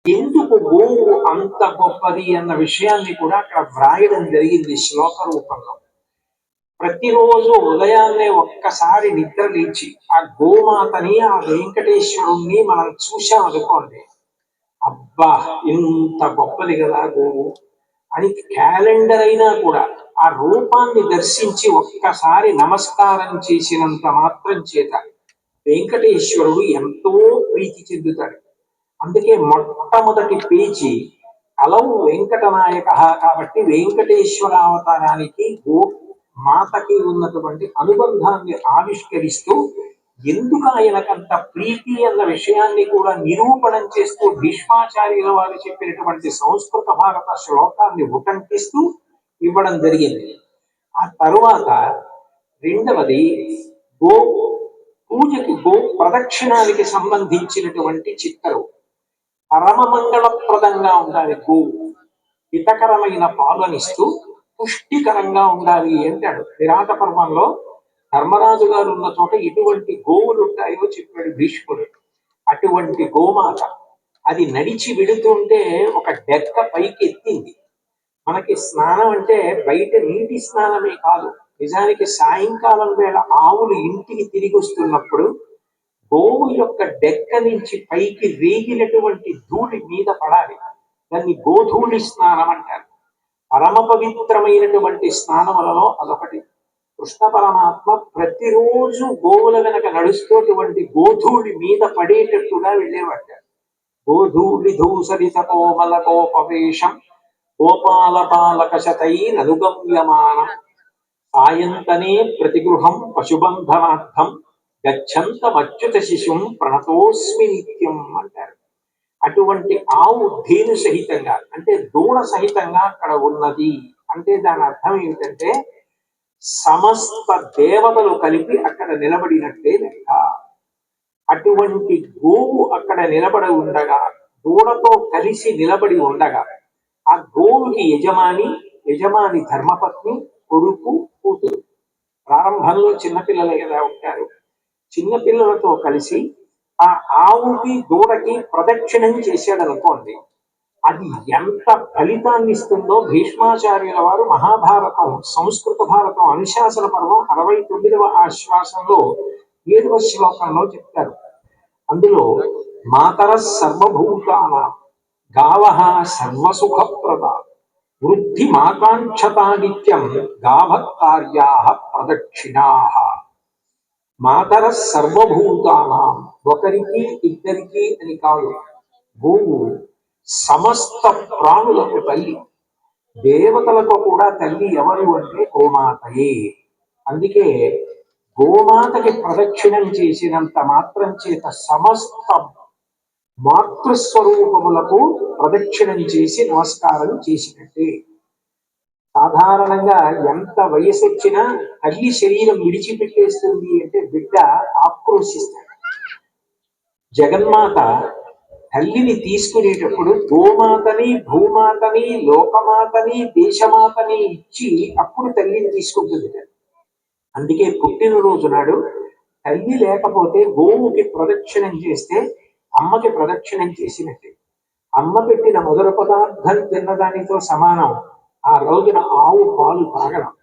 ఎందుకు గోవు అంత గొప్పది అన్న విషయాన్ని కూడా అక్కడ వ్రాయడం జరిగింది శ్లోక రూపంలో. ప్రతిరోజు ఉదయాన్నే ఒక్కసారి నిద్ర లేచి ఆ గోమాతని ఆ వెంకటేశ్వరుణ్ణి మనం చూశామనుకోండి, అబ్బా ఇంత గొప్పది కదా గోవు అని క్యాలెండర్ అయినా కూడా ఆ రూపాన్ని దర్శించి ఒక్కసారి నమస్కారం చేసినంత మాత్రం చేత వెంకటేశ్వరుడు ఎంతో ప్రీతి చెందుతాడు. అందుకే మొట్టమొదటి పేజీ అలవు వెంకటనాయక కాబట్టి వెంకటేశ్వర అవతారానికి గో మాతకి ఉన్నటువంటి అనుబంధాన్ని ఆవిష్కరిస్తూ ఎందుకు ఆయనకంత ప్రీతి అన్న విషయాన్ని కూడా నిరూపణం చేస్తూ భీష్మాచార్యుల వారు చెప్పినటువంటి సంస్కృత భారత శ్లోకాన్ని ఉటంకిస్తూ ఇవ్వడం జరిగింది. ఆ తరువాత రెండవది గో పూజకి గో ప్రదక్షిణానికి సంబంధించినటువంటి చిత్తరు. పరమ మంగళప్రదంగా ఉండాలి గోవు, హితకరమైన పాలనిస్తూ పుష్టికరంగా ఉండాలి అంటాడు. విరాట పర్వంలో ధర్మరాజు గారు ఉన్న చోట ఎటువంటి గోవులు ఉంటాయో చెప్పాడు భీష్ముడు. అటువంటి గోమాత అది నడిచి వెడుతుంటే ఒక డెక్క పైకి ఎత్తింది. మనకి స్నానం అంటే బయట నీటి స్నానమే కాదు, నిజానికి సాయంకాలం వేళ ఆవులు ఇంటికి తిరిగి వస్తున్నప్పుడు గోవు యొక్క డెక్క నుంచి పైకి రేగినటువంటి ధూళి మీద పడాలి. దాన్ని గోధూళి స్నానం అంటారు. పరమ పవిత్రమైనటువంటి స్నానములలో అదొకటి. కృష్ణ పరమాత్మ ప్రతిరోజు గోవుల వెనక నడుస్తున్నటువంటి గోధూళి మీద పడేటట్టుగా వెళ్ళేవాట. గోధూళి ధూసరిత కోమల కోపవేషం గోపాల పాలక శతై ననుగమ్యమానం సాయంతనే ప్రతిగృహం పశుబంధనార్థం గచ్చంతమచ్యుత శిశుం ప్రణతోస్మి నిత్యం అంటారు. అటువంటి ఆవు ధేను సహితంగా అంటే దూడ సహితంగా అక్కడ ఉన్నది అంటే దాని అర్థం ఏమిటంటే సమస్త దేవతలు కలిపి అక్కడ నిలబడినట్టే లెక్క. అటువంటి గోవు అక్కడ నిలబడి ఉండగా, దూడతో కలిసి నిలబడి ఉండగా, ఆ గోవుకి యజమాని ధర్మపత్ని, కొడుకు, కూతురు. ప్రారంభంలో చిన్నపిల్లలు ఎలా ఉంటారు, చిన్నపిల్లలతో కలిసి ఆ ఆవుకి దూడకి ప్రదక్షిణం చేశాడనుకోండి, అది ఎంత ఫలితాన్ని ఇస్తుందో భీష్మాచార్యుల వారు మహాభారతం సంస్కృత భారతం అనుశాసన పర్వం 69వ ఆశ్వాసంలో 7వ శ్లోకంలో చెప్తారు. అందులో మాతర సర్వభూతాన గావః సర్వసుఖప్రద వృద్ధి మాకాంక్షతానిత్యం గాభత్కార్యాః ప్రదక్షిణాః. మాతర సర్వభూతానాం, ఒకరికి ఇద్దరికి అని కాదు, గోవు సమస్త ప్రాణులకు తల్లి. దేవతలకు కూడా తల్లి ఎవరు అంటే గోమాతయే. అందుకే గోమాతకి ప్రదక్షిణం చేసినంత మాత్రం చేత సమస్త మాతృస్వరూపములకు ప్రదక్షిణం చేసి నమస్కారం చేసినట్టే. సాధారణంగా ఎంత వయసు వచ్చినా తల్లి శరీరం విడిచిపెట్టేస్తుంది అంటే బిడ్డ ఆక్రోశిస్తాడు. జగన్మాత తల్లిని తీసుకునేటప్పుడు గోమాతని, భూమాతని, లోకమాతని, దేశమాతని ఇచ్చి అప్పుడు తల్లిని తీసుకుంటుంది. అందుకే పుట్టినరోజు నాడు తల్లి లేకపోతే గోవుకి ప్రదక్షిణం చేస్తే అమ్మకి ప్రదక్షిణం చేసినట్టే. అమ్మ పెట్టిన మొదటి పదార్థం తిన్నదానితో సమానం ఆ రోజున ఆవు పాలు తాగడం.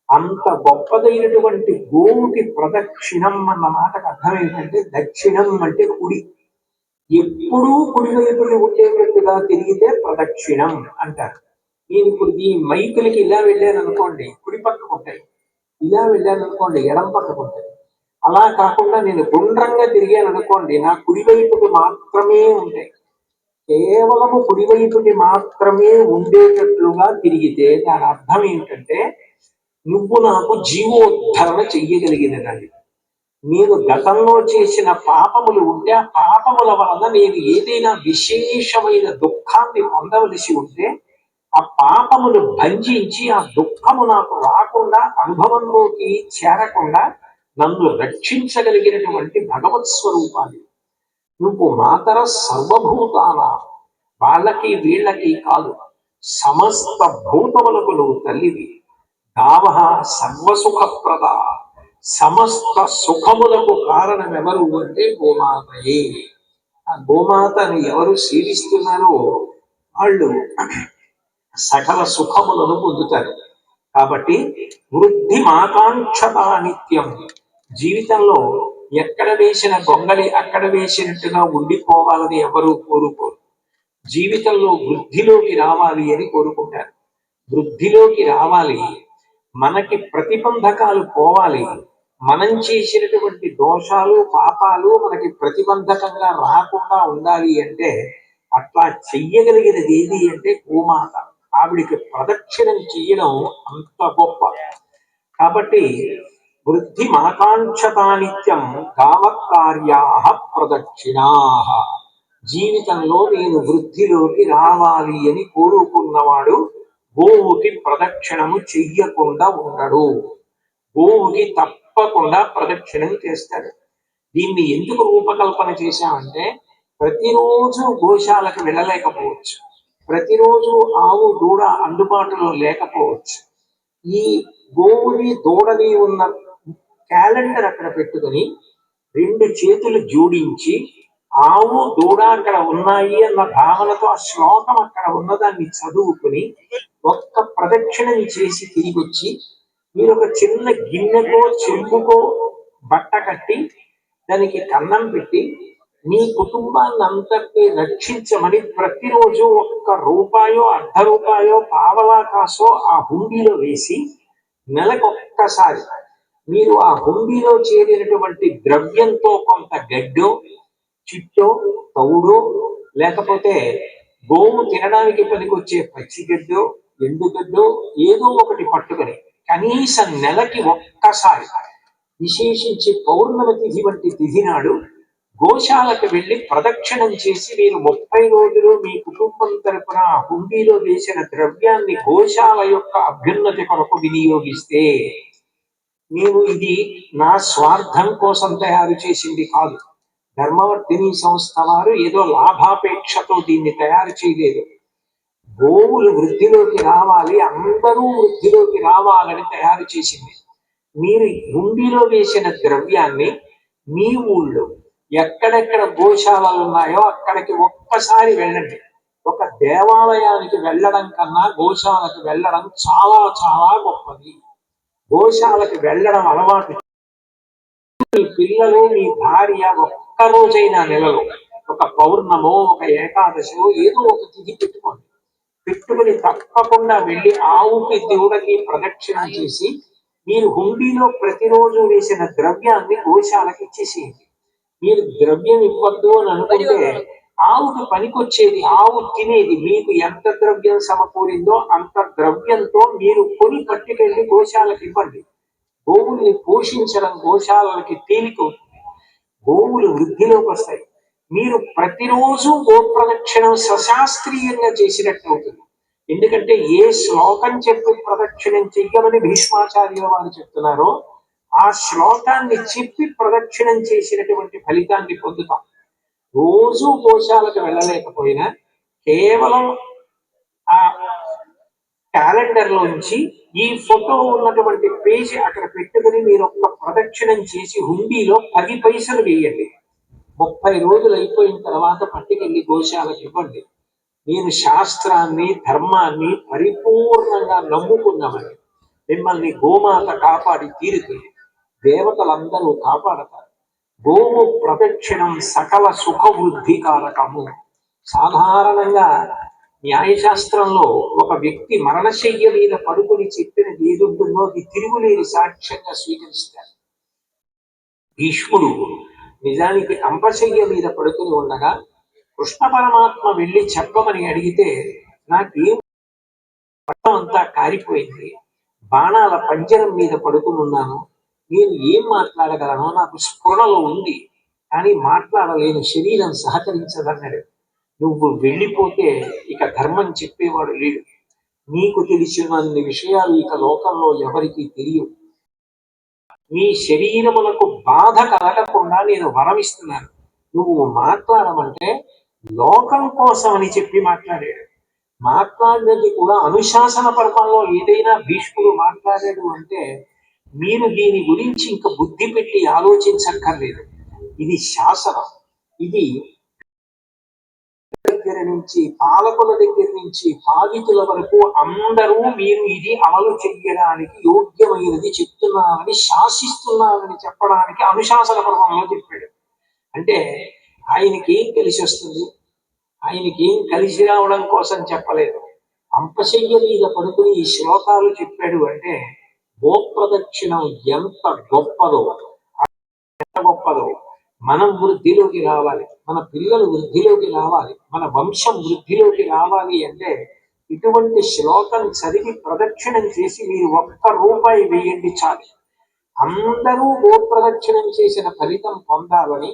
అంత గొప్పదైనటువంటి గోవుకి ప్రదక్షిణం అన్న మాటకు అర్థం ఏంటంటే దక్షిణం అంటే కుడి. ఎప్పుడూ కుడివైపుని ఉండేటట్టుగా తిరిగితే ప్రదక్షిణం అంటారు. నేను ఇప్పుడు ఈ మైకులకి ఇలా వెళ్ళాను అనుకోండి కుడి పక్కకు ఉంటాయి, ఇలా వెళ్ళాను అనుకోండి ఎడం పక్కకు ఉంటాయి. అలా కాకుండా నేను గుండ్రంగా తిరిగాను అనుకోండి నా కుడివైపుకి మాత్రమే ఉంటాయి. కేవలము కుడివైపుకి మాత్రమే ఉండేటట్లుగా తిరిగితే దాని అర్థం ఏంటంటే నువ్వు నాకు జీవోద్ధరణ చెయ్యగలిగినది. నేను గతంలో చేసిన పాపములు ఉంటే ఆ పాపముల వలన నేను ఏదైనా విశేషమైన దుఃఖాన్ని పొందవలసి ఉంటే ఆ పాపమును భంజించి ఆ దుఃఖము నాకు రాకుండా అనుభవంలోకి చేరకుండా నన్ను రక్షించగలిగినటువంటి భగవత్ స్వరూపాన్ని నువ్వు. మాతర సర్వభూతాన, వాళ్ళకి వీళ్ళకి కాదు, సమస్త భూతములకు నువ్వు తల్లివి. గావః సర్వసుఖప్రద, సమస్త సుఖములకు కారణం ఎవరు అంటే గోమాతయే ఆ గోమాతను ఎవరు సేవిస్తున్నారో వాళ్ళు సకల సుఖములను పొందుతారు. కాబట్టి వృద్ధి మాకాంక్షత నిత్యం. జీవితంలో ఎక్కడ వేసిన గొంగలి అక్కడ వేసినట్టుగా ఉండిపోవాలని ఎవరు కోరుకోరు. జీవితంలో వృద్ధిలోకి రావాలి అని కోరుకుంటారు. వృద్ధిలోకి రావాలి, మనకి ప్రతిబంధకాలు పోవాలి, మనం చేసినటువంటి దోషాలు పాపాలు మనకి ప్రతిబంధకంగా రాకుండా ఉండాలి అంటే అట్లా చెయ్యగలిగినది ఏది అంటే గోమాత. ఆవిడికి ప్రదక్షిణం చేయడం అంత గొప్ప. కాబట్టి వృద్ధి మాకాంక్షతానిత్యం కామకార్యా ప్రదక్షిణా. జీవితంలో నేను వృద్ధిలోకి రావాలి అని కోరుకున్నవాడు గోవుకి ప్రదక్షిణము చెయ్యకుండా ఉండడు. గోవుకి తప్పకుండా ప్రదక్షిణం చేస్తాడు. దీన్ని ఎందుకు రూపకల్పన చేశామంటే ప్రతిరోజు గోశాలకు వెళ్ళలేకపోవచ్చు, ప్రతిరోజు ఆవు దూడ అందుబాటులో లేకపోవచ్చు. ఈ గోవుని దూడని ఉన్న క్యాలెండర్ అక్కడ పెట్టుకుని రెండు చేతులు జోడించి ఆవు దూడ అక్కడ ఉన్నాయి అన్న భావనతో ఆ శ్లోకం అక్కడ ఉన్నదాన్ని చదువుకుని ఒక్క ప్రదక్షిణం చేసి తిరిగి వచ్చి మీరు ఒక చిన్న గిన్నెకో చెంబుకో బట్ట కట్టి దానికి కన్నం పెట్టి మీ కుటుంబాన్ని అంతటినీ రక్షించమని ప్రతిరోజు ఒక్క రూపాయో అర్ధ రూపాయో పావలా కాసో ఆ హుండీలో వేసి నెలకొక్కసారి మీరు ఆ హుండీలో చేరినటువంటి ద్రవ్యంతో కొంత గడ్డో చిట్టో తౌడో లేకపోతే గోవు తినడానికి పనికొచ్చే పచ్చిగడ్డో ఎండుగడ్డో ఏదో ఒకటి పట్టుకొని కనీసం నెలకి ఒక్కసారి, విశేషించి పౌర్ణమి తిథి వంటి తిథి నాడు గోశాలకు వెళ్ళి ప్రదక్షిణం చేసి మీరు 30 రోజులు మీ కుటుంబం తరపున హుండీలో వేసిన ద్రవ్యాన్ని గోశాల యొక్క అభ్యున్నతి కొరకు వినియోగిస్తే, నేను ఇది నా స్వార్థం కోసం తయారు చేసింది కాదు. ధర్మవర్ధిని సంస్థ వారు ఏదో లాభాపేక్షతో దీన్ని తయారు చేయలేదు. గోవులు వృద్ధిలోకి రావాలి, అందరూ వృద్ధిలోకి రావాలని తయారు చేసింది. మీరు హుండీలో వేసిన ద్రవ్యాన్ని మీ ఊళ్ళో ఎక్కడెక్కడ గోశాలలు ఉన్నాయో అక్కడికి ఒక్కసారి వెళ్ళండి. ఒక దేవాలయానికి వెళ్ళడం కన్నా గోశాలకు వెళ్ళడం చాలా చాలా గొప్పది. గోశాలకు వెళ్ళడం అలవాటు మీ పిల్లలు మీ భార్య ఒక్కరోజైనా నెలలో ఒక పౌర్ణమో ఒక ఏకాదశో ఏదో ఒక తిథి పెట్టుకుని తప్పకుండా వెళ్ళి ఆవుకి దేవుడికి ప్రదక్షిణం చేసి మీరు హుండీలో ప్రతిరోజు వేసిన ద్రవ్యాన్ని గోశాలకి ఇచ్చేసేయండి. మీరు ద్రవ్యం ఇవ్వద్దు అని అనుకుంటే ఆవుకి పనికొచ్చేది, ఆవు తినేది, మీకు ఎంత ద్రవ్యం సమకూరిందో అంత ద్రవ్యంతో మీరు కొని పట్టుకెళ్ళి గోశాలకు ఇవ్వండి. గోవుల్ని పోషించడం గోశాలకి తేలికవుతుంది. గోవులు వృద్ధిలోకి వస్తాయి. మీరు ప్రతిరోజు గోప్రదక్షిణం సశాస్త్రీయంగా చేసినట్టు అవుతుంది. ఎందుకంటే ఏ శ్లోకం చెప్పి ప్రదక్షిణం చెయ్యమని భీష్మాచార్యుల వారు చెప్తున్నారో ఆ శ్లోకాన్ని చెప్పి ప్రదక్షిణం చేసినటువంటి ఫలితాన్ని పొందుతాం. రోజు గోశాలకు వెళ్ళలేకపోయినా కేవలం ఆ క్యాలెండర్ లోంచి ఈ ఫోటో ఉన్నటువంటి పేజీ అక్కడ పెట్టుకుని మీరు ఒక్క ప్రదక్షిణం చేసి హుండీలో 10 పైసలు వేయండి. 30 రోజులు అయిపోయిన తర్వాత పట్టుకెళ్ళి గోశాలకు ఇవ్వండి. నేను శాస్త్రాన్ని ధర్మాన్ని పరిపూర్ణంగా నమ్ముకున్నామని మిమ్మల్ని గోమాత కాపాడి తీరుతుంది. దేవతలందరూ కాపాడతారు. గోవు ప్రదక్షిణం సకల సుఖ వృద్ధి కారకము. సాధారణంగా న్యాయశాస్త్రంలో ఒక వ్యక్తి మరణశయ్య మీద పడుకుని చెప్పినది ఏదుంటుందో అది తిరుగులేని సాక్ష్యంగా స్వీకరిస్తారు. భీష్ముడు నిజానికి అంపశయ్య మీద పడుకుని ఉండగా కృష్ణ పరమాత్మ వెళ్ళి చెప్పమని అడిగితే నాకేం అంతా కారిపోయింది, బాణాల పంజరం మీద పడుకుని ఉన్నాను, నేను ఏం మాట్లాడగలను, నాకు స్ఫురణలో ఉంది కానీ మాట్లాడలేను, శరీరం సహకరించదన్నాడు. నువ్వు వెళ్ళిపోతే ఇక ధర్మం చెప్పేవాడు లేడు. నీకు తెలిసినన్ని విషయాలు ఇక లోకంలో ఎవరికీ తెలియవు. మీ శరీరములకు బాధ కలగకుండా నేను వరమిస్తున్నాను. నువ్వు మాట్లాడమంటే లోకం కోసం అని చెప్పి మాట్లాడాడు. మాట్లాడినది కూడా అనుశాసన పర్వంలో ఏదైనా భీష్ముడు మాట్లాడాడు అంటే మీరు దీని గురించి ఇంకా బుద్ధి పెట్టి ఆలోచించక్కర్లేదు. ఇది శాసనం. ఇది నుంచి పాలకుల దగ్గర నుంచి బాధితుల వరకు అందరూ మీరు ఇది అమలు చెయ్యడానికి యోగ్యమైనది చెప్తున్నానని శాసిస్తున్నానని చెప్పడానికి అనుశాసన పర్వంలో చెప్పాడు. అంటే ఆయనకి ఏం కలిసి వస్తుంది, ఆయనకి ఏం కలిసి రావడం కోసం చెప్పలేదు. అంపశయ్య మీద పడుకుని ఈ శ్లోకాలు చెప్పాడు అంటే గోప్రదక్షిణం ఎంత గొప్పదో మనం వృద్ధిలోకి రావాలి, మన పిల్లలు వృద్ధిలోకి రావాలి, మన వంశం వృద్ధిలోకి రావాలి అంటే ఇటువంటి శ్లోకం చదివి ప్రదక్షిణం చేసి మీరు ₹1 వేయండి చాలు. అందరూ గోప్రదక్షిణం చేసిన ఫలితం పొందాలని,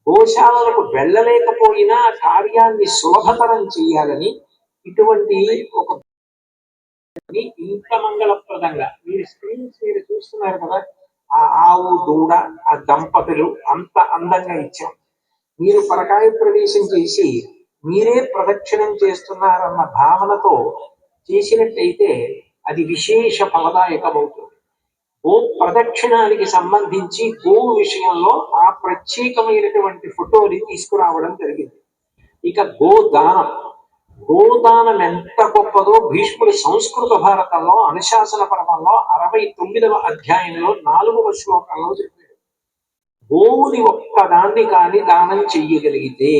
గోశాలకు వెళ్ళలేకపోయినా కార్యాన్ని సులభతరం చేయాలని ఇటువంటి ఒక ఇంత మంగళప్రదంగా మీరు స్క్రీన్స్ మీద చూస్తున్నారు కదా, ఆ ఆవు దూడ ఆ దంపతులు అంత అందంగా ఇచ్చాం. మీరు పరకాయ ప్రవేశం చేసి మీరే ప్రదక్షిణం చేస్తున్నారన్న భావనతో చేసినట్టయితే అది విశేష ఫలదాయకమవుతుంది. గో ప్రదక్షిణానికి సంబంధించి గోవు విషయంలో ఆ ప్రత్యేకమైనటువంటి ఫోటోని తీసుకురావడం జరిగింది. ఇక గోదానం ఎంత గొప్పదో భీష్ముడు సంస్కృత భారతంలో అనుశాసన పర్వంలో 69వ అధ్యాయంలో 4వ శ్లోకంలో చెప్పాడు. గోవుని ఒక్కదాన్ని కాని దానం చెయ్యగలిగితే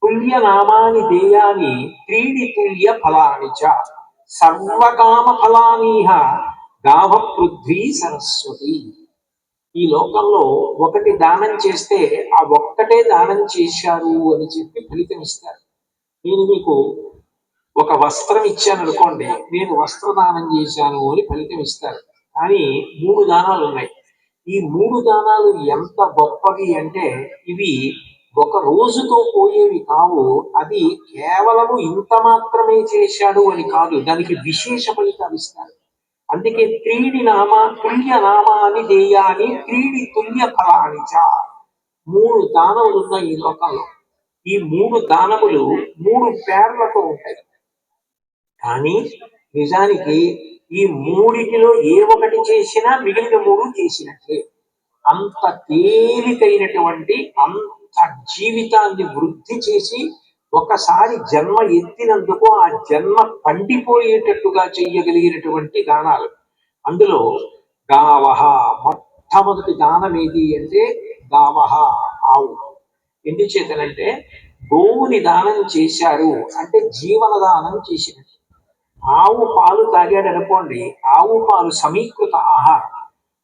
తుల్యనామాని దేయాని త్రీడి తుల్య ఫలాని చ సర్వకామ ఫలానీహ గావ పృథ్వీ సరస్వతి. ఈ లోకంలో ఒకటి దానం చేస్తే ఆ ఒక్కటే దానం చేశారు అని చెప్పి ఫలితం ఇస్తారు. నేను మీకు ఒక వస్త్రం ఇచ్చాను అనుకోండి, నేను వస్త్రదానం చేశాను అని ఫలితం ఇస్తారు. కానీ 3 దానాలు ఉన్నాయి. ఈ 3 దానాలు ఎంత గొప్పవి అంటే ఇవి ఒక రోజుతో పోయేవి కావు. అది కేవలము ఇంత మాత్రమే చేశాడు అని కాదు, దానికి విశేష ఫలితాలు ఇస్తారు. అందుకే తుల్య నామాని దేయాని త్రీడి తుల్య ఫలాని చ. 3 దానములు ఉన్నాయి ఈ లోకంలో. ఈ 3 దానములు 3 పేర్లతో ఉంటాయి. కానీ నిజానికి ఈ 3టిలో ఏ ఒకటి చేసినా మిగిలిన 3 చేసినట్లే. అంత తేలికైనటువంటి అంత జీవితాన్ని వృద్ధి చేసి ఒకసారి జన్మ ఎత్తినందుకు ఆ జన్మ పండిపోయేటట్టుగా చెయ్యగలిగినటువంటి దానాలు. అందులో గావహ మొట్టమొదటి దానం ఏది అంటే గావహ ఆవు. ఎందుచేతనంటే గోవుని దానం చేశారు అంటే జీవన దానం చేసినట్టు. ఆవు పాలు తాగాడు అనుకోండి, ఆవు పాలు సమీకృత ఆహారం.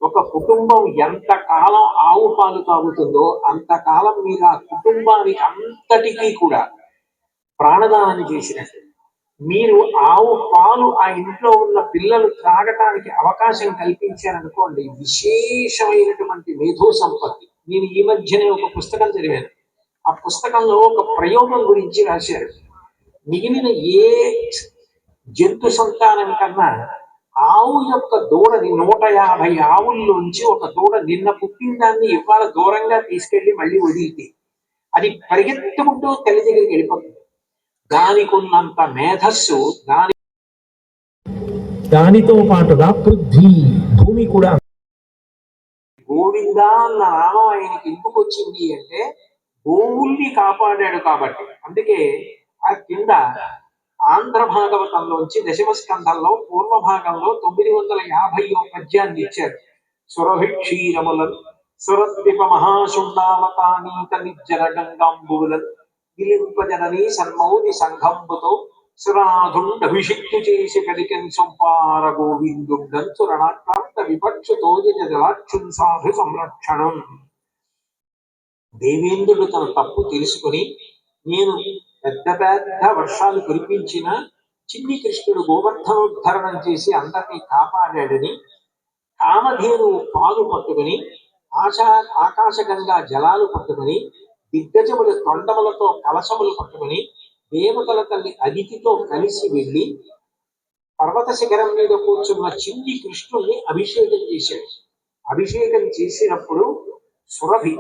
ఒక కుటుంబం ఎంత కాలం ఆవు పాలు తాగుతుందో అంతకాలం మీరు ఆ కుటుంబానికి అంతటికీ కూడా ప్రాణదానం చేసినట్టు. మీరు ఆవు పాలు ఆ ఇంట్లో ఉన్న పిల్లలు త్రాగటానికి అవకాశం కల్పించారనుకోండి, విశేషమైనటువంటి మేధో సంపత్తి. నేను ఈ మధ్యనే ఒక పుస్తకం చదివాను. ఆ పుస్తకంలో ఒక ప్రయోగం గురించి రాశారు. మిగిలిన ఏ జంతు సంతానం కన్నా ఆవు యొక్క దూడని 150 ఆవుల్లోంచి ఒక దూడ నిన్న పుట్టిన దాన్ని ఇవాళ దూరంగా తీసుకెళ్లి మళ్ళీ వదిలితే అది పరిగెత్తుకుంటూ తల్లి దగ్గరికి వెళ్ళిపోతుంది. దానికి ఉన్నంత మేధస్సు దానితో పాటుగా పృథ్వీ భూమి కూడా. గోవిందా అన్న నామం ఆయనకి ఎందుకు వచ్చింది అంటే గోవుల్ని కాపాడాడు కాబట్టి. అందుకే ఆ కింద ఆంధ్ర భాగవతంలోంచి దశమ స్కంధంలో పూర్వ భాగంలో 950వ పద్యాన్ని ఇచ్చారు. సురభిక్షీరములను సురద్వీప మహాశుండావతానీత నిర్జన గంగాంబువులను గిలింపజనని సన్మౌని సంఘంబుతో సురాధుండభిషిక్తు చేసి కలికం సంపార గోవిందుండం సురణాక్రాంత విపక్షతో జలాక్షున్ సాధు సంరక్షణం. దేవేంద్రుడు తన తప్పు తెలుసుకుని నేను పెద్ద పెద్ద వర్షాలు కురిపించిన చిన్ని కృష్ణుడు గోవర్ధనోద్ధరణం చేసి అందరినీ కాపాడాడని కామధేను పాలు పట్టుకుని ఆకాశగంగా జలాలు పట్టుకుని దిగ్గజముల తొండములతో కలశములు పట్టుకుని దేవతల తల్లి అదితితో కలిసి వెళ్ళి పర్వత శిఖరం మీద కూర్చున్న చిన్ని కృష్ణుణ్ణి అభిషేకం చేశాడు. అభిషేకం చేసినప్పుడు సురభి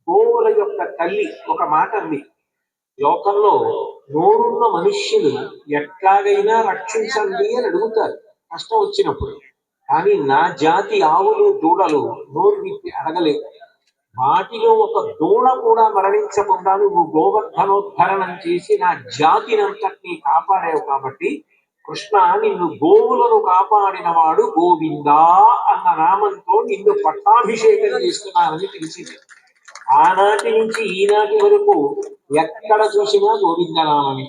గోవుల యొక్క తల్లి ఒక మాట అంది, లోకంలో నోరున్న మనుష్యులు ఎట్లాగైనా రక్షించండి అని అడుగుతారు కష్టం వచ్చినప్పుడు. కానీ నా జాతి ఆవులు దూడలు నోరు విప్పి అడగలేదు. వాటిలో ఒక దూడ కూడా మరణించకుండా నువ్వు గోవర్ధనోద్ధరణం చేసి నా జాతినంతటినీ కాపాడావు కాబట్టి కృష్ణ నిన్ను గోవులను కాపాడిన వాడు గోవిందా అన్న నామంతో నిన్ను పట్టాభిషేకం చేస్తున్నానని తెలిసింది. ఆనాటి నుంచి ఈనాటి వరకు ఎక్కడ చూసినా గోవిందనామని.